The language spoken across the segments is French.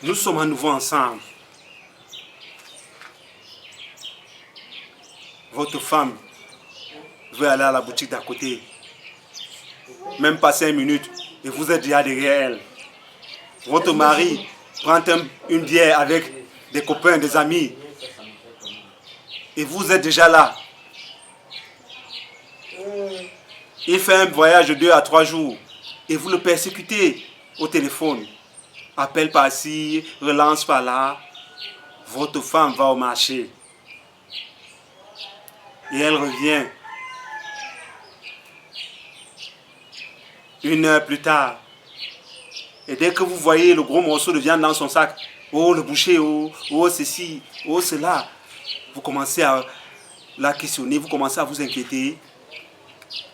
Nous sommes à nouveau ensemble. Votre femme veut aller à la boutique d'à côté. Même pas 5 minutes et vous êtes déjà derrière elle. Votre mari prend une bière avec des copains, des amis. Et vous êtes déjà là. Il fait un voyage de 2 à 3 jours. Et vous le persécutez au téléphone. Appel par-ci, relance par-là. Votre femme va au marché. Et elle revient 1 heure plus tard. Et dès que vous voyez le gros morceau de viande dans son sac, oh le boucher, oh ceci, oh cela, vous commencez à la questionner, vous commencez à vous inquiéter.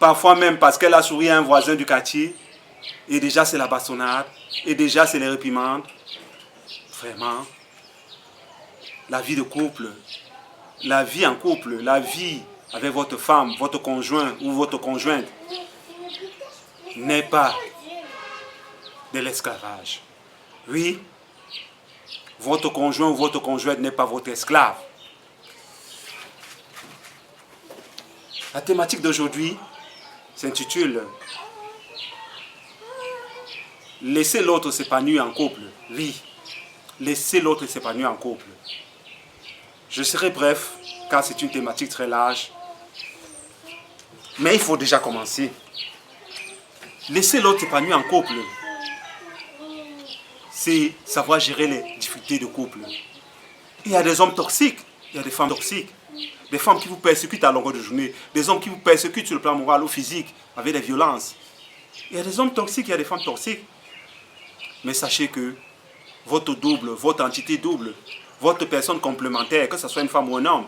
Parfois même parce qu'elle a souri à un voisin du quartier. Et déjà c'est la bastonnade. Et déjà c'est les réprimandes. Vraiment, la vie de couple, la vie en couple, la vie avec votre femme, votre conjoint ou votre conjointe n'est pas de l'esclavage. Oui, votre conjoint ou votre conjointe n'est pas votre esclave. La thématique d'aujourd'hui s'intitule « Laissez l'autre s'épanouir en couple ». Oui, laissez l'autre s'épanouir en couple. Je serai bref, car c'est une thématique très large. Mais il faut déjà commencer. Laisser l'autre s'épanouir en couple, c'est savoir gérer les difficultés de couple. Il y a des hommes toxiques, il y a des femmes toxiques. Des femmes qui vous persécutent à longueur de journée. Des hommes qui vous persécutent sur le plan moral ou physique, avec des violences. Il y a des hommes toxiques, il y a des femmes toxiques. Mais sachez que votre double, votre entité double, votre personne complémentaire, que ce soit une femme ou un homme,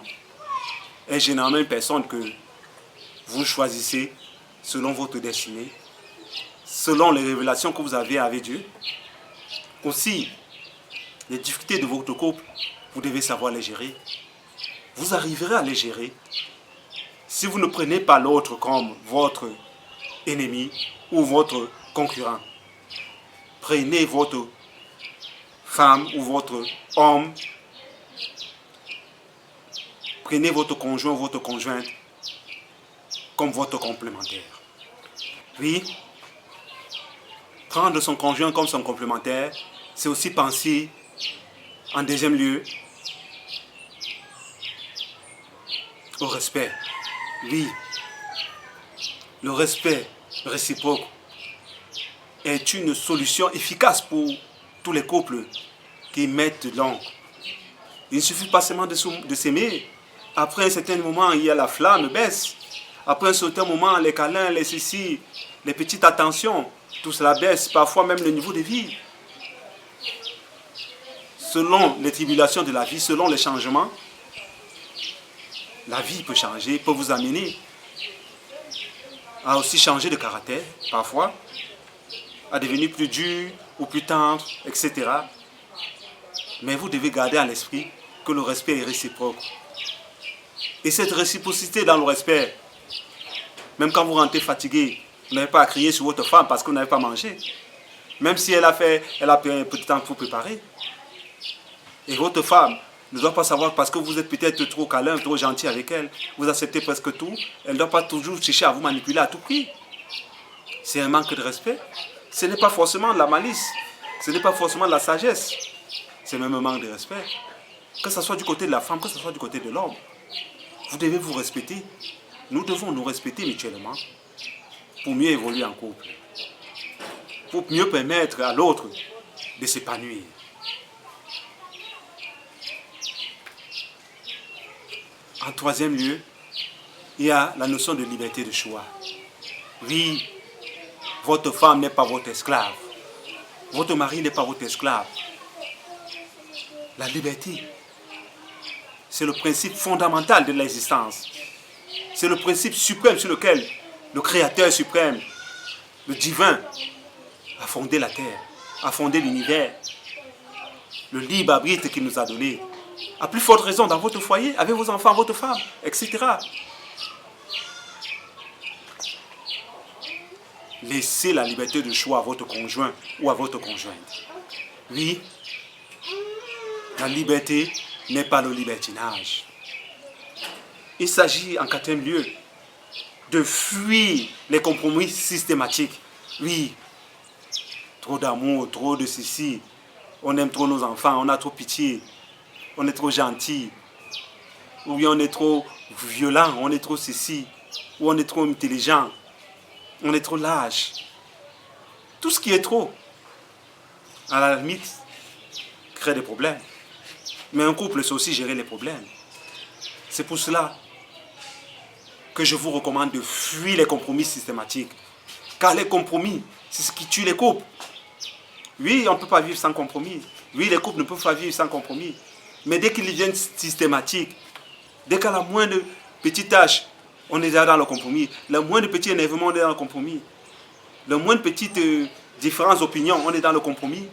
est généralement une personne que vous choisissez selon votre destinée, selon les révélations que vous avez avec Dieu. Aussi, les difficultés de votre couple, vous devez savoir les gérer. Vous arriverez à les gérer si vous ne prenez pas l'autre comme votre ennemi ou votre concurrent. Prenez votre femme ou votre homme, prenez votre conjoint ou votre conjointe comme votre complémentaire. Oui, prendre son conjoint comme son complémentaire, c'est aussi penser, en deuxième lieu, au respect. Oui, le respect réciproque est une solution efficace pour tous les couples qui mettent de l'encre. Il ne suffit pas seulement de s'aimer. Après un certain moment, il y a la flamme baisse. Après un certain moment, les câlins, les ceci, les petites attentions, tout cela baisse, parfois même le niveau de vie. Selon les tribulations de la vie, selon les changements, la vie peut changer, peut vous amener à aussi changer de caractère, parfois, à devenir plus dur ou plus tendre, etc. Mais vous devez garder à l'esprit que le respect est réciproque. Et cette réciprocité dans le respect, même quand vous rentrez fatigué, vous n'avez pas à crier sur votre femme parce que vous n'avez pas mangé. Même si elle a pris un petit temps pour préparer. Et votre femme ne doit pas savoir parce que vous êtes peut-être trop câlin, trop gentil avec elle, vous acceptez presque tout, elle ne doit pas toujours chercher à vous manipuler à tout prix. C'est un manque de respect. Ce n'est pas forcément de la malice, ce n'est pas forcément de la sagesse, c'est même un manque de respect. Que ce soit du côté de la femme, que ce soit du côté de l'homme. Vous devez vous respecter. Nous devons nous respecter mutuellement pour mieux évoluer en couple, pour mieux permettre à l'autre de s'épanouir. En troisième lieu, il y a la notion de liberté de choix. Oui, votre femme n'est pas votre esclave. Votre mari n'est pas votre esclave. La liberté, c'est le principe fondamental de l'existence. C'est le principe suprême sur lequel le Créateur suprême, le divin, a fondé la terre, a fondé l'univers. Le libre arbitre qu'il nous a donné. À plus forte raison dans votre foyer, avec vos enfants, votre femme, etc. Laissez la liberté de choix à votre conjoint ou à votre conjointe. Oui, La liberté n'est pas le libertinage. Il s'agit en quatrième lieu de fuir les compromis systématiques. Oui, trop d'amour, trop de ceci. On aime trop nos enfants, on a trop pitié. On est trop gentil. Ou bien on est trop violent, on est trop ceci. Ou on est trop intelligent. On est trop lâche. Tout ce qui est trop, à la limite, crée des problèmes. Mais un couple, c'est aussi gérer les problèmes. C'est pour cela que je vous recommande de fuir les compromis systématiques. Car les compromis, c'est ce qui tue les couples. Oui, on ne peut pas vivre sans compromis. Oui, les couples ne peuvent pas vivre sans compromis. Mais dès qu'ils deviennent systématiques, dès qu'à la moindre petite tâche, on est déjà dans le compromis. Le moindre petit énervement, on est dans le compromis. Le moindre petite différence d'opinion, on est dans le compromis.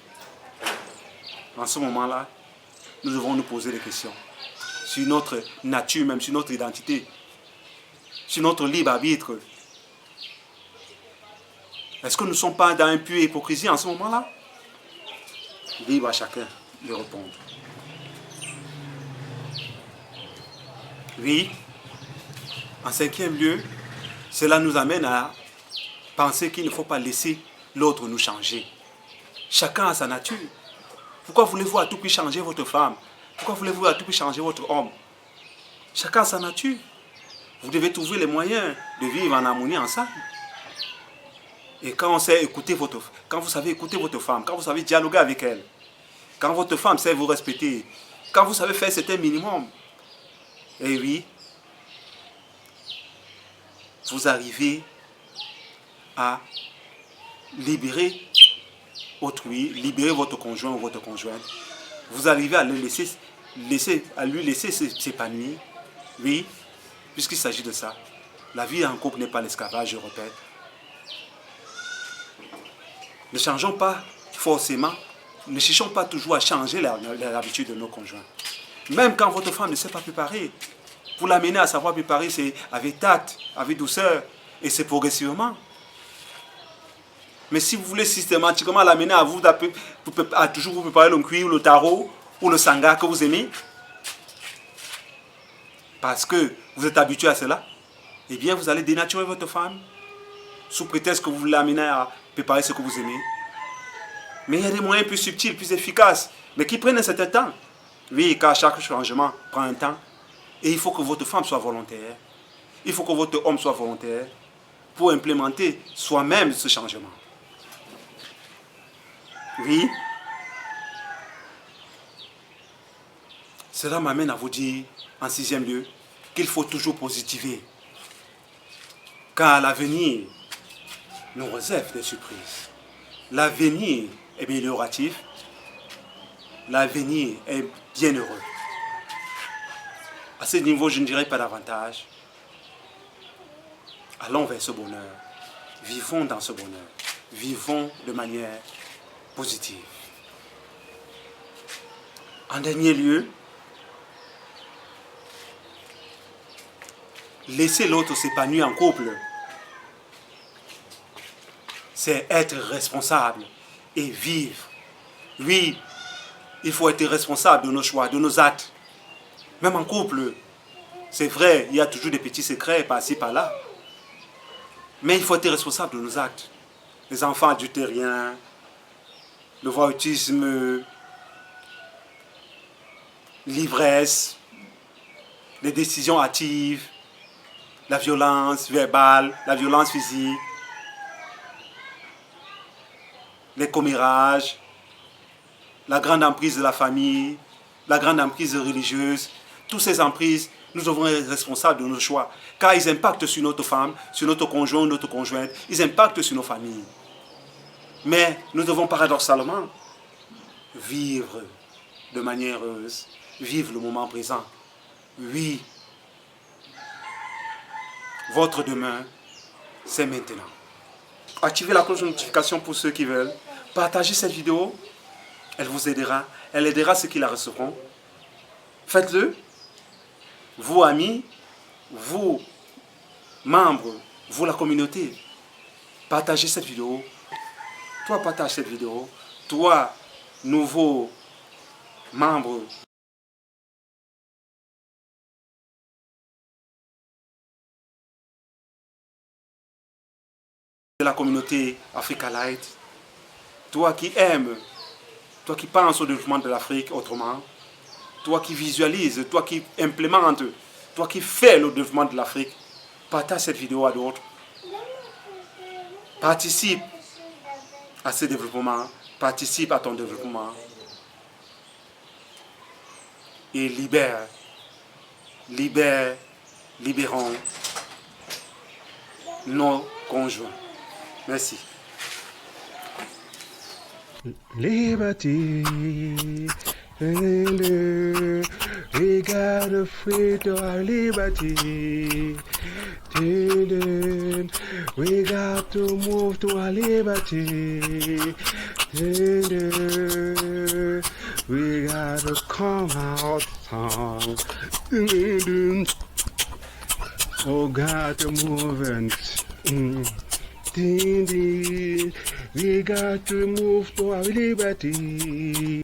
En ce moment-là, nous devons nous poser des questions sur notre nature, même sur notre identité, sur notre libre arbitre. Est-ce que nous ne sommes pas dans une pure hypocrisie en ce moment-là? Libre à chacun de répondre. Oui, en cinquième lieu, cela nous amène à penser qu'il ne faut pas laisser l'autre nous changer. Chacun a sa nature. Pourquoi voulez-vous à tout prix changer votre femme? Pourquoi voulez-vous à tout prix changer votre homme? Chacun a sa nature. Vous devez trouver les moyens de vivre en harmonie ensemble. Et quand vous savez écouter votre femme, quand vous savez dialoguer avec elle, quand votre femme sait vous respecter, quand vous savez faire certains minimums, et oui, vous arrivez à libérer autrui, libérer votre conjoint ou votre conjointe. Vous arrivez à lui laisser s'épanouir. Oui, puisqu'il s'agit de ça. La vie en couple n'est pas l'esclavage, je répète. Ne changeons pas forcément, ne cherchons pas toujours à changer l'habitude de nos conjoints. Même quand votre femme ne sait pas préparer, pour l'amener à savoir préparer, c'est avec tact, avec douceur, et c'est progressivement. Mais si vous voulez systématiquement l'amener à toujours vous préparer le cuir, le tarot ou le sangha que vous aimez, parce que vous êtes habitué à cela, eh bien vous allez dénaturer votre femme sous prétexte que vous l'amenez à préparer ce que vous aimez. Mais il y a des moyens plus subtils, plus efficaces, mais qui prennent un certain temps. Oui, car chaque changement prend un temps. Et il faut que votre femme soit volontaire. Il faut que votre homme soit volontaire pour implémenter soi-même ce changement. Oui. Cela m'amène à vous dire, en sixième lieu, qu'il faut toujours positiver. Car l'avenir nous réserve des surprises. L'avenir est amélioratif. L'avenir est bien heureux. À ce niveau, je ne dirais pas davantage. Allons vers ce bonheur. Vivons dans ce bonheur. Vivons de manière positive. En dernier lieu, laisser l'autre s'épanouir en couple, c'est être responsable et vivre. Oui, il faut être responsable de nos choix, de nos actes. Même en couple, c'est vrai, il y a toujours des petits secrets par-ci, par-là. Mais il faut être responsable de nos actes. Les enfants adultériens, le voyeurisme, l'ivresse, les décisions hâtives, la violence verbale, la violence physique, les commérages, la grande emprise de la famille, la grande emprise religieuse. Toutes ces emprises, nous devons être responsables de nos choix, car ils impactent sur notre femme, sur notre conjoint, notre conjointe, ils impactent sur nos familles. Mais nous devons paradoxalement vivre de manière heureuse, vivre le moment présent. Oui, votre demain, c'est maintenant. Activez la cloche de notification pour ceux qui veulent. Partagez cette vidéo, elle vous aidera. Elle aidera ceux qui la recevront. Faites-le. Vous, amis, vous, membres, vous, la communauté. Partagez cette vidéo. Toi, partage cette vidéo. Toi, nouveau membres de la communauté Africa Light, toi qui aimes, toi qui penses au développement de l'Afrique autrement, toi qui visualises, toi qui implémentes, toi qui fais le développement de l'Afrique, partage cette vidéo à d'autres. Participe à ce développement, participe à ton développement et libérons nos conjoints. Merci. Liberty, we gotta free to our liberty. We got to move to our liberty. We gotta come out strong. Oh, got to move and we got to move to our liberty.